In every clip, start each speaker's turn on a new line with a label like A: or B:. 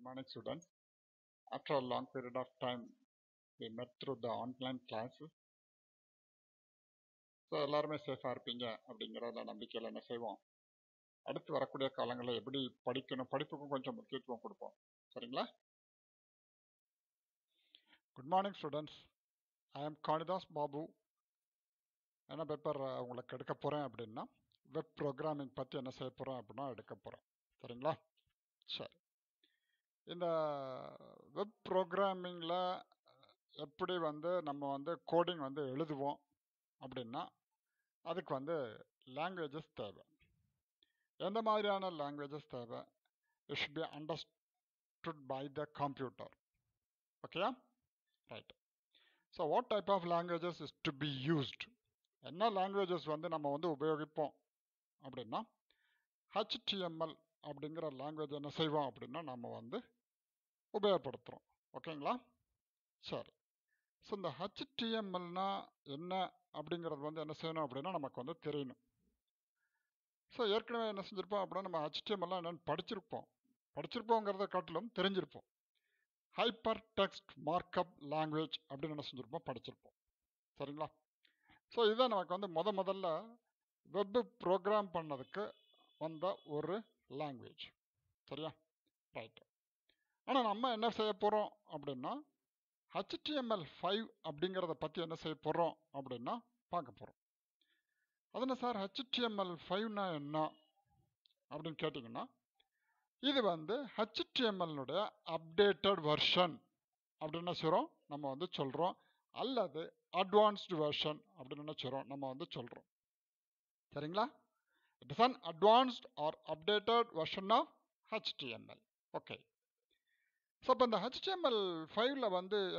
A: morning, students. After a long period of time, we met through the online classes. So எல்லாருமே சேஃபாக இருப்பீங்க அப்படிங்கிறத நம்பிக்கையில் என்ன செய்வோம், அடுத்து வரக்கூடிய காலங்களில் எப்படி படிக்கணும், படிப்புக்கும் கொஞ்சம் முக்கியத்துவம் கொடுப்போம். சரிங்களா? Good morning students. I am Kalidas Babu. என்ன பேப்பர் உங்களுக்கு எடுக்க போகிறேன் அப்படின்னா, வெப் ப்ரோக்ராமிங் பற்றி என்ன செய்ய போகிறேன் அப்படின்னா எடுக்க போகிறேன். சரிங்களா? சரி. இந்த வெப் ப்ரோக்ராமிங்கில் எப்படி நம்ம கோடிங் எழுதுவோம் அப்படின்னா அதுக்கு லாங்குவேஜஸ் தேவை. எந்த மாதிரியான லாங்குவேஜஸ் தேவை? It should be understood by the computer. ஓகேயா? Right. So what type of languages is to be used? என்ன லாங்குவேஜஸ் நம்ம உபயோகிப்போம் அப்படின்னா HTML அப்படிங்கிற லாங்குவேஜ் என்ன செய்வோம் அப்படின்னா நம்ம உபயோகப்படுத்துகிறோம். ஓகேங்களா? சரி. ஸோ இந்த HTMLனா என்ன அப்படிங்கிறது என்ன செய்யணும் அப்படின்னா நமக்கு தெரியணும். ஸோ ஏற்கனவே என்ன செஞ்சுருப்போம் அப்படின்னா நம்ம HTMLலாம் என்னென்னு படிச்சிருப்போங்கிறத காட்டிலும் தெரிஞ்சிருப்போம். ஹைப்பர் டெக்ஸ்ட் மார்க்அப் லாங்குவேஜ் அப்படின்னு என்ன செஞ்சுருப்போம், படிச்சிருப்போம். சரிங்களா? ஸோ இதுதான் நமக்கு முதல்ல வெப் ப்ரோக்ராம் பண்ணதுக்கு வந்த ஒரு லாங்குவேஜ். சரியா? ரைட். ஆனால் நம்ம என்ன செய்ய போகிறோம் அப்படின்னா HTML5 அப்படிங்கிறத பற்றி என்ன செய்ய போகிறோம் அப்படின்னா பார்க்க போகிறோம். அதுனா சார் HTML5னா என்ன அப்படின்னு கேட்டிங்கன்னா, இது HTML-னுடைய அப்டேட்டட் வெர்ஷன் அப்படின்னு என்ன செய்கிறோம் நம்ம சொல்கிறோம், அல்லது அட்வான்ஸ்டு வெர்ஷன் அப்படின்னு என்ன செய்கிறோம் நம்ம சொல்கிறோம். சரிங்களா? It is an advanced or updated version of HTML. Okay. So இப்போ இந்த HTML5ல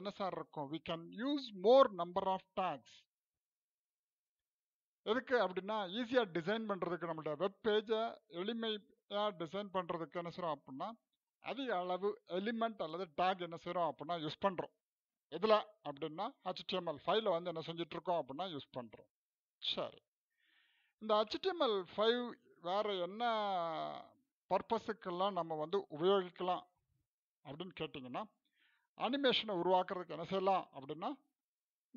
A: என்ன சார் இருக்கும்? we can use more number of tags. எதுக்கு அப்படின்னா ஈஸியாக டிசைன் பண்ணுறதுக்கு, நம்மளுடைய வெப் பேஜை எளிமையாக டிசைன் பண்ணுறதுக்கு என்ன செய்கிறோம் அப்படின்னா அதிக அளவு எலிமெண்ட் அல்லது டேக் என்ன செய்கிறோம் அப்படின்னா யூஸ் பண்ணுறோம். எதில் அப்படின்னா HTML5ல என்ன செஞ்சிட்ருக்கோம் அப்படின்னா யூஸ் பண்ணுறோம். சரி. இந்த HTML5 வேறு என்ன பர்பஸுக்கெல்லாம் நம்ம உபயோகிக்கலாம் அப்படின்னு கேட்டிங்கன்னா, அனிமேஷனை உருவாக்குறதுக்கு என்ன செய்யலாம் அப்படின்னா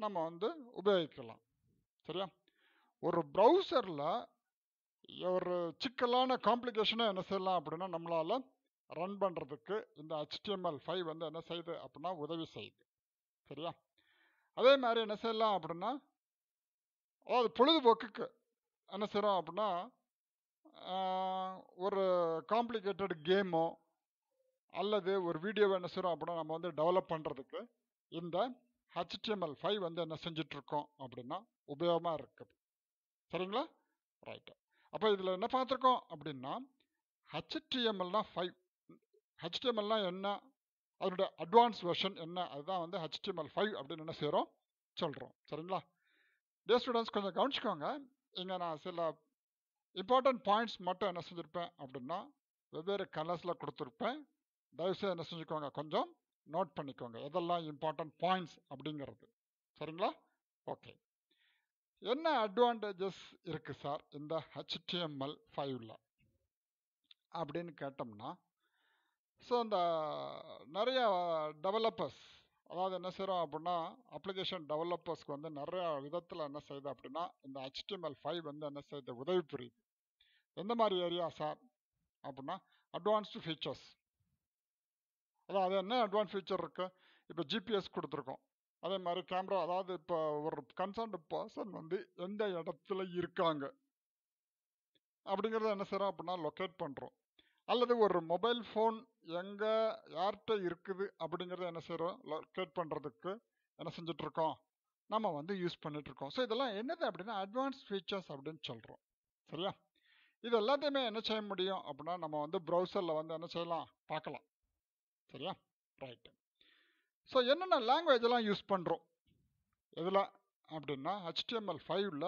A: நம்ம உபயோகிக்கலாம். சரியா? ஒரு ப்ரௌசரில் ஒரு சிக்கலான காம்ப்ளிகேஷனை என்ன செய்யலாம் அப்படின்னா நம்மளால் ரன் பண்ணுறதுக்கு இந்த HTML5 என்ன செய்யுது அப்படின்னா உதவி செய்யுது. சரியா? அதே மாதிரி என்ன செய்யலாம் அப்படின்னா, அதாவது பொழுதுபோக்குக்கு என்ன செய்கிறோம் அப்படின்னா ஒரு காம்ப்ளிகேட்டட் கேமோ அல்லது ஒரு வீடியோவை என்ன செய்கிறோம் அப்படின்னா நம்ம டெவலப் பண்ணுறதுக்கு இந்த HTML5 என்ன செஞ்சிட்ருக்கோம் அப்படின்னா உபயோகமாக இருக்குது. சரிங்களா? ரைட்டு. அப்போ இதில் என்ன பார்த்துருக்கோம் அப்படின்னா HTML-னா 5. HTML-னா என்ன, அதனுடைய அட்வான்ஸ் வெர்ஷன் என்ன, அதுதான் HTML5 அப்படின்னு என்ன செய்கிறோம் சொல்கிறோம். சரிங்களா? டே ஸ்டூடெண்ட்ஸ் கொஞ்சம் கவனிச்சுக்கோங்க. இங்கே நான் சில இம்பார்ட்டன்ட் பாயிண்ட்ஸ் மட்டும் என்ன செஞ்சுருப்பேன் அப்படின்னா வெவ்வேறு கலர்ஸில் கொடுத்துருப்பேன். தயவுசெய்து என்ன செஞ்சுக்கோங்க, கொஞ்சம் நோட் பண்ணிக்கோங்க எதெல்லாம் இம்பார்ட்டன்ட் பாயிண்ட்ஸ் அப்படிங்கிறது. சரிங்களா? ஓகே. என்ன அட்வான்டேஜஸ் இருக்குது சார் இந்த HTML5ல அப்படின்னு கேட்டோம்னா, ஸோ இந்த நிறைய டெவலப்பர்ஸ், அதாவது என்ன செய்கிறோம் அப்படின்னா அப்ளிகேஷன் டெவலப்பர்ஸ்க்கு நிறையா விதத்தில் என்ன செய்யுது அப்படின்னா இந்த HTML5 என்ன செய்யுது, உதவி புரியுது. எந்த மாதிரி ஏரியா சார் அப்படின்னா அட்வான்ஸ்டு ஃபீச்சர்ஸ். அதாவது என்ன அட்வான்ஸ் ஃபீச்சர் இருக்குது, இப்போ GPS கொடுத்துருக்கோம். அதே மாதிரி கேமரா, அதாவது இப்போ ஒரு கன்சர்ன்டு பர்சன் எந்த இடத்துல இருக்காங்க அப்படிங்கிறத என்ன செய்கிறோம் அப்படின்னா லொக்கேட் பண்ணுறோம். அல்லது ஒரு மொபைல் ஃபோன் எங்கே யார்கிட்ட இருக்குது அப்படிங்கிறத என்ன செய்கிறோம் லொக்கேட் பண்ணுறதுக்கு என்ன செஞ்சிட்ருக்கோம் நம்ம யூஸ் பண்ணிகிட்ருக்கோம். ஸோ இதெல்லாம் என்னது அப்படின்னா அட்வான்ஸ் ஃபீச்சர்ஸ் அப்படின்னு சொல்கிறோம். சரியா? இது எல்லாத்தையுமே என்ன செய்ய முடியும் அப்படின்னா நம்ம ப்ரௌசரில் என்ன செய்யலாம், பார்க்கலாம். சரியா? ரைட்டு. ஸோ என்னென்ன லாங்குவேஜெல்லாம் யூஸ் பண்ணுறோம் எதில் அப்படின்னா HTML5ல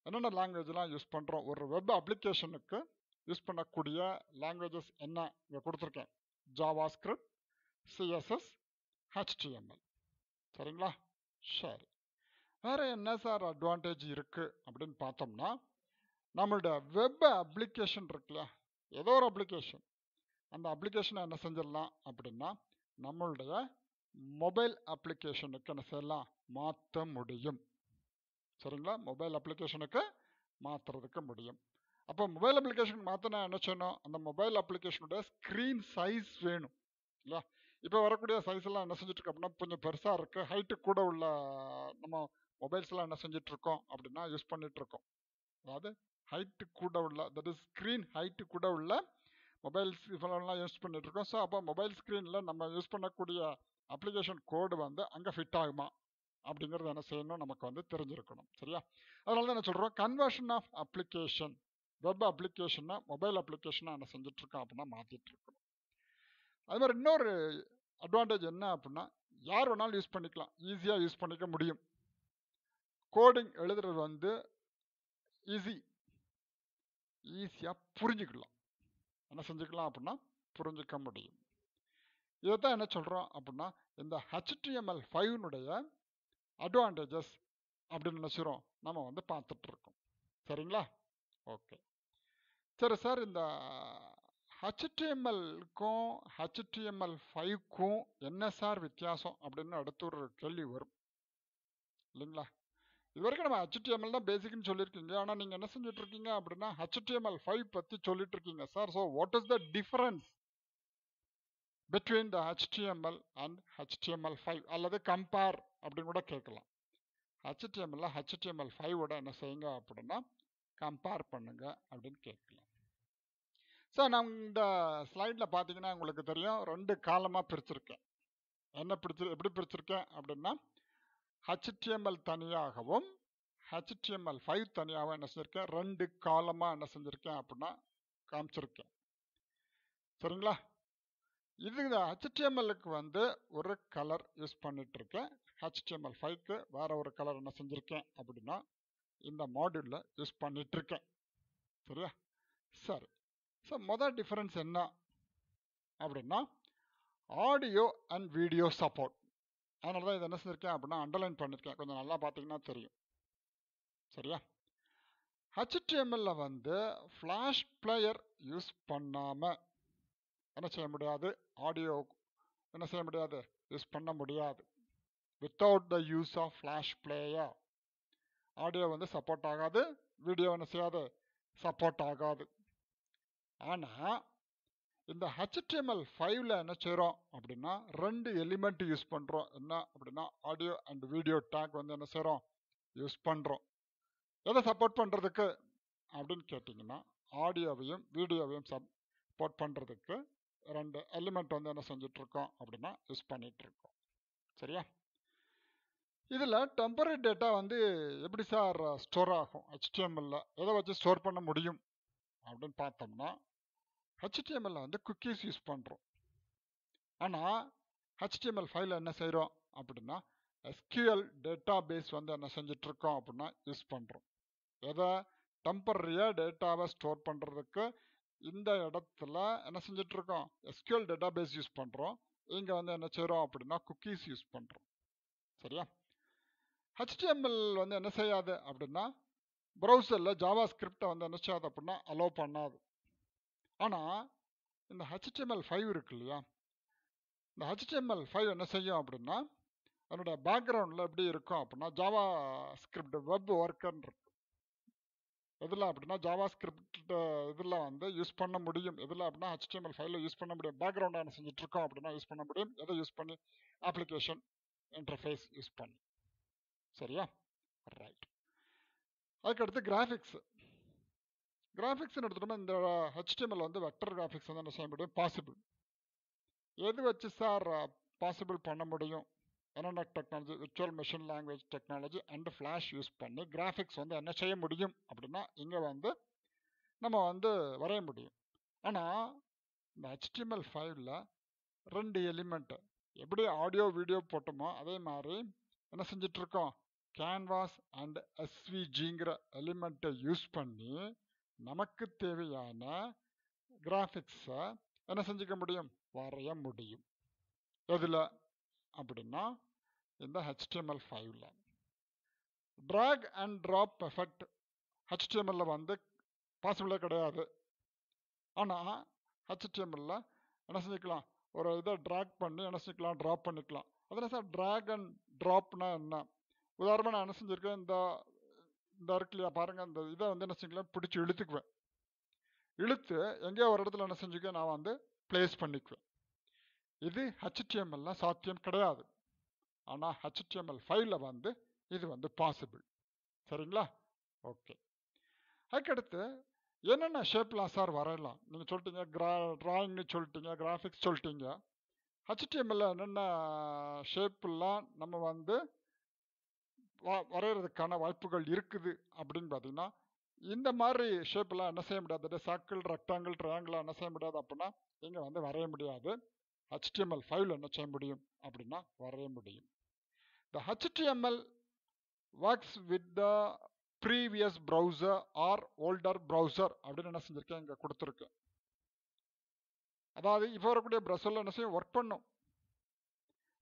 A: என்னென்ன லாங்குவேஜெலாம் யூஸ் பண்ணுறோம், ஒரு வெப் அப்ளிகேஷனுக்கு யூஸ் பண்ணக்கூடிய லாங்குவேஜஸ் என்ன இங்கே கொடுத்துருக்கேன். JavaScript, CSS, HTML. சரிங்களா? சரி. வேறு என்ன சார் அட்வான்டேஜ் இருக்குது அப்படின்னு பார்த்தோம்னா, நம்மளோட வெப் அப்ளிகேஷன் இருக்குல்ல, ஏதோ ஒரு அப்ளிகேஷன் அந்த அப்ளிகேஷனை என்ன செஞ்சிடலாம் அப்படின்னா நம்மளுடைய மொபைல் அப்ளிகேஷனுக்கு என்ன செய்யலாம், மாற்ற முடியும். சரிங்களா, மொபைல் அப்ளிகேஷனுக்கு மாற்றுறதுக்கு முடியும். அப்போ மொபைல் அப்ளிகேஷன் மாற்றினா என்ன செய்யணும், அந்த மொபைல் அப்ளிகேஷனுடைய ஸ்க்ரீன் சைஸ் வேணும் இல்லையா. இப்போ வரக்கூடிய சைஸ் எல்லாம் என்ன செஞ்சுட்டு இருக்கோம் அப்படின்னா கொஞ்சம் பெருசாக இருக்கு, ஹைட்டு கூட உள்ள நம்ம மொபைல்ஸ் எல்லாம் என்ன செஞ்சுட்டு இருக்கோம் அப்படின்னா யூஸ் பண்ணிட்டு இருக்கோம். அதாவது ஹைட்டு கூட உள்ள, தட் இஸ் ஸ்க்ரீன் ஹைட்டு கூட உள்ள மொபைல்ஸ் இதெல்லாம் யூஸ் பண்ணிட்டு இருக்கோம். ஸோ அப்போ மொபைல் ஸ்க்ரீனில் நம்ம யூஸ் பண்ணக்கூடிய அப்ளிகேஷன் கோடு வந்து அங்கே ஃபிட் ஆகுமா அப்படிங்கிறது என்ன செய்யணும், நமக்கு வந்து தெரிஞ்சிருக்கணும். சரியா, அதனால தான் என்ன சொல்கிறோம், கன்வர்ஷன் ஆஃப் அப்ளிகேஷன், வெப் அப்ளிகேஷனை மொபைல் அப்ளிகேஷனை என்ன செஞ்சுட்டு இருக்கோம் அப்படின்னா மாற்றிட்டு இருக்கணும். அது மாதிரி இன்னொரு அட்வான்டேஜ் என்ன அப்படின்னா யார் வேணாலும் யூஸ் பண்ணிக்கலாம், ஈஸியாக யூஸ் பண்ணிக்க முடியும். கோடிங் எழுதுறது வந்து ஈஸியாக புரிஞ்சுக்கலாம், என்ன செஞ்சுக்கலாம் அப்படின்னா புரிஞ்சுக்க முடியும். இதைத்தான் என்ன சொல்கிறோம் அப்படின்னா இந்த HTML5னுடைய அட்வான்டேஜஸ் அப்படின்னு நினச்சிரும் நம்ம வந்து பார்த்துட்டு இருக்கோம். சரிங்களா, ஓகே. சரி சார், இந்த HTML-க்கும் HTML5க்கும் என்ன சார் வித்தியாசம் அப்படின்னு அடுத்த ஒரு கேள்வி வரும் இல்லைங்களா. இது வரைக்கும் நம்ம HTML தான் பேசிக்னு சொல்லியிருக்கீங்க, ஆனால் நீங்கள் என்ன செஞ்சுட்டு இருக்கீங்க அப்படின்னா HTML5 பற்றி சொல்லிட்டு இருக்கீங்க sir. So what is the difference between the HTML and HTML5 அல்லது கம்பேர் அப்படின்னு கூட கேட்கலாம். HTML HTML5ஓட என்ன செய்யுங்க அப்படின்னா கம்பேர் பண்ணுங்க அப்படின்னு கேட்கலாம். ஸோ நான் இந்த ஸ்லைடில் பார்த்தீங்கன்னா உங்களுக்கு தெரியும், 2 காலமாக பிரிச்சிருக்கேன். எப்படி பிரிச்சிருக்கேன் அப்படின்னா HTML தனியாகவும் HTML5 தனியாகவும் என்ன செஞ்சிருக்கேன், 2 காலமாக என்ன செஞ்சிருக்கேன் அப்படின்னா காமிச்சிருக்கேன். சரிங்களா, இது HTML-க்கு வந்து ஒரு கலர் யூஸ் பண்ணிட்டு இருக்கேன், HTML5க்கு வேற ஒரு கலர் என்ன செஞ்சிருக்கேன் அப்படின்னா இந்த மாடியூலில் யூஸ் பண்ணிட்டு இருக்கேன். சரியா, சரி. ஸோ மொதல் டிஃபரன்ஸ் என்ன அப்படின்னா ஆடியோ அண்ட் வீடியோ சப்போர்ட். அதனால தான் இதை என்ன செஞ்சிருக்கேன் அப்படின்னா அண்டர்லைன் பண்ணியிருக்கேன், கொஞ்சம் நல்லா பார்த்தீங்கன்னா தெரியும். சரியா, HTML-ல வந்து ஃப்ளாஷ் பிளேயர் யூஸ் பண்ணாமல் என்ன செய்ய முடியாது, ஆடியோ என்ன செய்ய முடியாது, யூஸ் பண்ண முடியாது. Without the use of flash player audio வந்து சப்போர்ட் ஆகாது, வீடியோ என்ன செய்யாது, சப்போர்ட் ஆகாது. ஆனால் இந்த HTML5ல என்ன செய்கிறோம் அப்படின்னா 2 எலிமெண்ட் யூஸ் பண்ணுறோம். என்ன அப்படின்னா ஆடியோ அண்ட் வீடியோ டேக் வந்து என்ன செய்கிறோம், யூஸ் பண்ணுறோம். எதை சப்போர்ட் பண்ணுறதுக்கு அப்படின்னு கேட்டிங்கன்னா ஆடியோவையும் வீடியோவையும் சப்போர்ட் பண்ணுறதுக்கு 2 எலிமெண்ட் வந்து என்ன செஞ்சிட்ருக்கோம் அப்படின்னா யூஸ் பண்ணிகிட்ருக்கோம். சரியா, இதில் டெம்பரரி டேட்டா வந்து எப்படி சார் ஸ்டோர் ஆகும், HTML-ல எதை வச்சு ஸ்டோர் பண்ண முடியும் அப்படின்னு பார்த்தோம்னா HTML-ல வந்து குக்கீஸ் யூஸ் பண்ணுறோம். ஆனால் HTML5ல என்ன செய்கிறோம் அப்படின்னா SQL டேட்டா பேஸ் வந்து என்ன செஞ்சிட்ருக்கோம் அப்படின்னா யூஸ் பண்ணுறோம். எதை, டெம்பரரியாக டேட்டாவை ஸ்டோர் பண்ணுறதுக்கு இந்த இடத்துல என்ன செஞ்சிட்ருக்கோம், SQL டேட்டா பேஸ் யூஸ் பண்ணுறோம். இங்கே வந்து என்ன செய்கிறோம் அப்படின்னா குக்கீஸ் யூஸ் பண்ணுறோம். சரியா, HTML வந்து என்ன செய்யாது அப்படின்னா ப்ரௌசரில் ஜாவா ஸ்கிரிப்டை வந்து என்ன செய்யாது அப்படின்னா அலோவ் பண்ணாது. ஆனால் இந்த HTML5 இருக்கு இல்லையா, இந்த HTML5 என்ன செய்யும் அப்படின்னா அதனுடைய பேக்ரவுண்டில் எப்படி இருக்கும் அப்படின்னா ஜாவா ஸ்கிரிப்ட் வெப் ஒர்க்கர் இருக்கு. எதில் அப்படின்னா ஜாவா ஸ்கிரிப்ட் இதில் வந்து யூஸ் பண்ண முடியும். எதில் அப்படின்னா HTML5ல யூஸ் பண்ண முடியும். பேக்ரவுண்டாக என்ன செஞ்சுட்ருக்கோம் அப்படின்னா யூஸ் பண்ண முடியும். எதை யூஸ் பண்ணி, அப்ளிகேஷன் இன்டர்ஃபேஸ் யூஸ் பண்ணி. சரியா, ரைட். அதுக்கடுத்து கிராஃபிக்ஸ். கிராஃபிக்ஸ்னு எடுத்துட்டோம்னா இந்த HTML வந்து வெக்டர் கிராஃபிக்ஸ் வந்து என்ன செய்ய முடியும், பாசிபிள். எது வச்சு சார் பாசிபிள் பண்ண முடியும், என்னென்ன technology, virtual machine language technology and flash use பண்ணி கிராஃபிக்ஸ் வந்து என்ன செய்ய முடியும் அப்படின்னா இங்கே வந்து நம்ம வந்து வரைய முடியும். ஆனால் இந்த HTML5ல 2 எலிமெண்ட்டு எப்படி ஆடியோ வீடியோ போட்டோமோ அதே மாதிரி என்ன செஞ்சிட்ருக்கோம், கேன்வாஸ் அண்ட் SVGங்கிற எலிமெண்ட்டை யூஸ் பண்ணி நமக்கு தேவையான கிராஃபிக்ஸை என்ன செஞ்சுக்க முடியும், வரைய முடியும். எதில் அப்படின்னா இந்த HTML5ல. ட்ராக் அண்ட் ட்ராப் எஃபெக்ட் HTML-ல வந்து பாசிபிளே கிடையாது. ஆனால் HTML-ல என்ன செஞ்சுக்கலாம், ஒரு இதை ட்ராக் பண்ணி என்ன செஞ்சுக்கலாம், ட்ராப் பண்ணிக்கலாம். அதனால் சார் ட்ராக் அண்ட் ட்ராப்னா என்ன? உதாரணமாக நான் என்ன செஞ்சுருக்கேன், இந்த இருக்கு இல்லையா பாருங்கள், இந்த இதை வந்து என்ன செஞ்சுக்கலாம், பிடிச்சி இழுத்துக்குவேன். இழுத்து எங்கேயோ ஒரு இடத்துல என்ன செஞ்சுக்குவேன், நான் வந்து பிளேஸ் பண்ணிக்குவேன். இது HTML சாத்தியம் கிடையாது. ஆனால் HTML5 வந்து இது வந்து பாசிபிள். சரிங்களா? ஓகே. அதுக்கடுத்து என்னென்ன ஷேப்லாம் சார் வரையலாம்? நீங்கள் சொல்லிட்டீங்க ட்ராயிங்னு சொல்லிட்டீங்க, கிராஃபிக்ஸ் சொல்லிட்டீங்க. HTML என்னென்ன ஷேப்லாம் நம்ம வந்து வரைகிறதுக்கான வாய்ப்புகள் இருக்குது அப்படின்னு பார்த்தீங்கன்னா, இந்த மாதிரி ஷேப்லாம் என்ன செய்ய முடியாது, சர்க்கிள், ரெக்டாங்கிள், ட்ரையாங்கிள் என்ன செய்ய முடியாது அப்படின்னா இங்கே வந்து வரைய முடியாது. HTML5 என்ன செய்ய முடியும் அப்படின்னா வரைய முடியும். The HTML works with the previous browser or older browser அப்படின்னு என்ன செஞ்சிருக்கேன், இங்கே கொடுத்துருக்கேன். அதாவது இப்போ வரக்கூடிய ப்ரௌசரில் என்ன செய்யும், ஒர்க் பண்ணும்.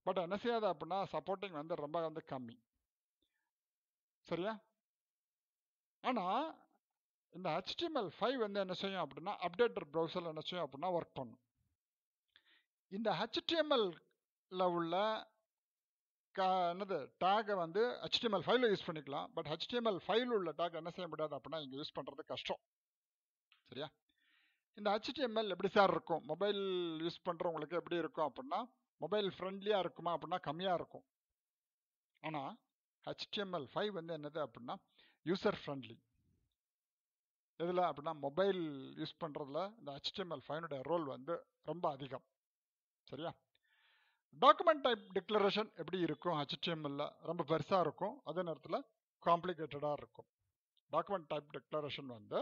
A: பட் என்ன செய்யாது அப்படின்னா சப்போர்ட்டிங் வந்து ரொம்ப வந்து கம்மி. சரியா? ஆனால் இந்த HTML5 வந்து என்ன செய்யும் அப்படின்னா அப்டேட்டட் ப்ரௌசரில் என்ன செய்யும் அப்படின்னா ஒர்க் பண்ணும். இந்த HTML-ல உள்ள என்னது டேகை வந்து HTML5 யூஸ் பண்ணிக்கலாம். பட் HTML5 உள்ள டேக் என்ன செய்ய முடியாது அப்படின்னா இங்கே யூஸ் பண்ணுறது கஷ்டம். சரியா? இந்த HTML எப்படி சார் இருக்கும், மொபைல் யூஸ் பண்ணுறவங்களுக்கு எப்படி இருக்கும் அப்படின்னா மொபைல் ஃப்ரெண்ட்லியாக இருக்குமா அப்படின்னா கம்மியாக இருக்கும். ஆனால் HTML5 வந்து என்னது அப்படின்னா யூசர் ஃப்ரெண்ட்லி. எதில் அப்படின்னா மொபைல் யூஸ் பண்ணுறதுல இந்த HTML5 ரோல் வந்து ரொம்ப அதிகம். சரியா? டாக்குமெண்ட் டைப் டிக்ளரேஷன் எப்படி இருக்கும், HTML-ல ரொம்ப பெருசாக இருக்கும், அதே நேரத்தில் காம்ப்ளிகேட்டடாக இருக்கும். டாக்குமெண்ட் டைப் டிக்ளரேஷன் வந்து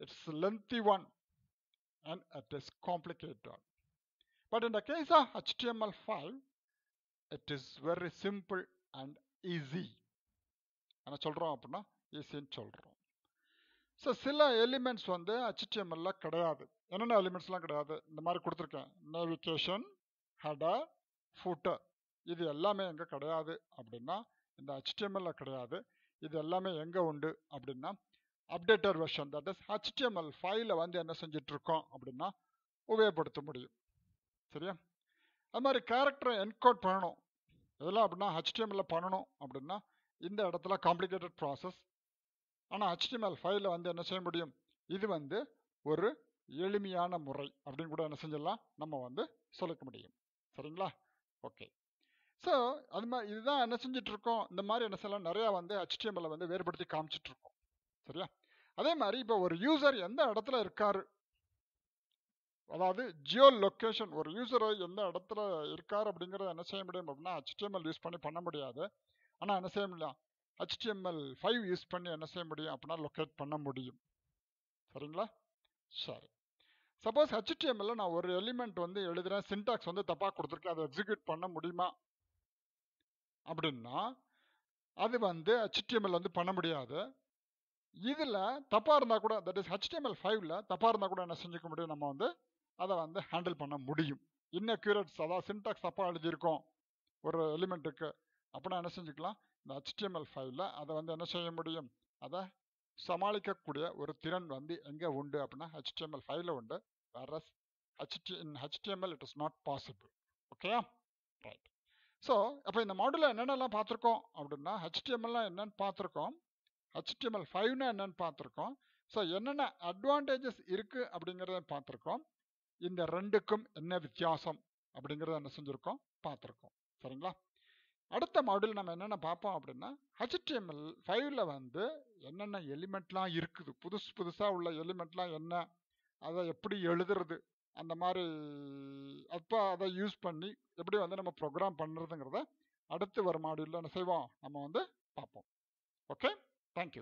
A: it's lengthy one and it is complicated. But in the case of HTML5, it is very simple and easy. என்ன சொல்கிறோம் அப்படின்னா ஈஸின்னு சொல்கிறோம். ஸோ சில எலிமெண்ட்ஸ் வந்து HTML-ல கிடையாது. என்னென்ன எலிமெண்ட்ஸ்லாம் கிடையாது, இந்த மாதிரி கொடுத்துருக்கேன். நேவிகேஷன், ஹெடர், ஃபூட்டர், இது எல்லாமே எங்கே கிடையாது அப்படின்னா இந்த HTML-ல கிடையாது. இது எல்லாமே எங்கே உண்டு அப்படின்னா updated version, that is HTML5 வந்து என்ன செஞ்சுட்டு இருக்கோம் அப்படின்னா உபயோகப்படுத்த முடியும். சரியா? அது மாதிரி கேரக்டரை என்கோட் பண்ணணும். இதெல்லாம் அப்படின்னா HTML-ல பண்ணணும் அப்படின்னா இந்த இடத்துல காம்ப்ளிகேட்டட் ப்ராசஸ். ஆனால் HTML5 வந்து என்ன செய்ய முடியும், இது வந்து ஒரு எளிமையான முறை அப்படின்னு கூட என்ன செஞ்சிடலாம், நம்ம வந்து சொல்லிக்க முடியும். சரிங்களா? ஓகே. ஸோ அது மாதிரி இதுதான் என்ன செஞ்சுட்டு இருக்கோம், இந்த மாதிரி என்ன செய்யலாம், நிறையா வந்து HTML-ல வந்து வேறுபடுத்தி காமிச்சிட்டு இருக்கோம். சரியா? அதே மாதிரி இப்போ ஒரு யூசர் எந்த இடத்துல இருக்காரு, அதாவது ஜியோ லொக்கேஷன், ஒரு யூசர் எந்த இடத்துல இருக்காரு அப்படிங்கிறத என்ன செய்ய முடியும் அப்படின்னா HTML யூஸ் பண்ணி பண்ண முடியாது. ஆனால் என்ன செய்ய முடியும், HTML5 யூஸ் பண்ணி என்ன செய்ய முடியும் அப்படின்னா லொக்கேட் பண்ண முடியும். சரிங்களா? சரி. சப்போஸ் HTML-ல நான் ஒரு எலிமெண்ட் வந்து எழுதுறேன், சின்டாக்ஸ் வந்து தப்பாக கொடுத்துருக்கேன், அதை எக்ஸிக்யூட் பண்ண முடியுமா அப்படின்னா அது வந்து HTML வந்து பண்ண முடியாது. இதில் தப்பாக இருந்தால் கூட, தட் இஸ் HTML5-ல தப்பாக இருந்தால் கூட என்ன செஞ்சுக்க முடியும், நம்ம வந்து அதை வந்து ஹேண்டில் பண்ண முடியும். இன்அக்யூரேட்ஸ், அதாவது சின்டாக்ஸ் தப்பாக எழுதியிருக்கோம் ஒரு எலிமெண்ட்டுக்கு அப்படின்னா என்ன செஞ்சுக்கலாம், இந்த HTML5-ல அதை வந்து என்ன செய்ய முடியும், அதை சமாளிக்கக்கூடிய ஒரு திறன் வந்து எங்கே உண்டு அப்படின்னா HTML5-ல உண்டு. whereas in HTML it is not possible. ஓகேயா? ரைட். ஸோ அப்போ இந்த மாடலில் என்னென்னலாம் பார்த்துருக்கோம் அப்படின்னா HTML-லாம் என்னென்னு பார்த்துருக்கோம், HTML5 என்னன்னு பார்த்துருக்கோம். ஸோ என்னென்ன அட்வான்டேஜஸ் இருக்குது அப்படிங்கிறத பார்த்துருக்கோம். இந்த ரெண்டுக்கும் என்ன வித்தியாசம் அப்படிங்கிறத என்ன செஞ்சுருக்கோம், பார்த்துருக்கோம். சரிங்களா? அடுத்த மாடியூல் நம்ம என்னென்ன பார்ப்போம் அப்படின்னா HTML5-ல வந்து என்னென்ன எலிமெண்ட்லாம் இருக்குது, புதுசாக உள்ள எலிமெண்ட்லாம் என்ன, அதை எப்படி எழுதுறது, அந்த மாதிரி அப்போ அதை யூஸ் பண்ணி எப்படி வந்து நம்ம ப்ரோக்ராம் பண்ணுறதுங்கிறத அடுத்து வர மாடியூலில் என்ன செய்வோம், நம்ம வந்து பார்ப்போம். Okay, thank you.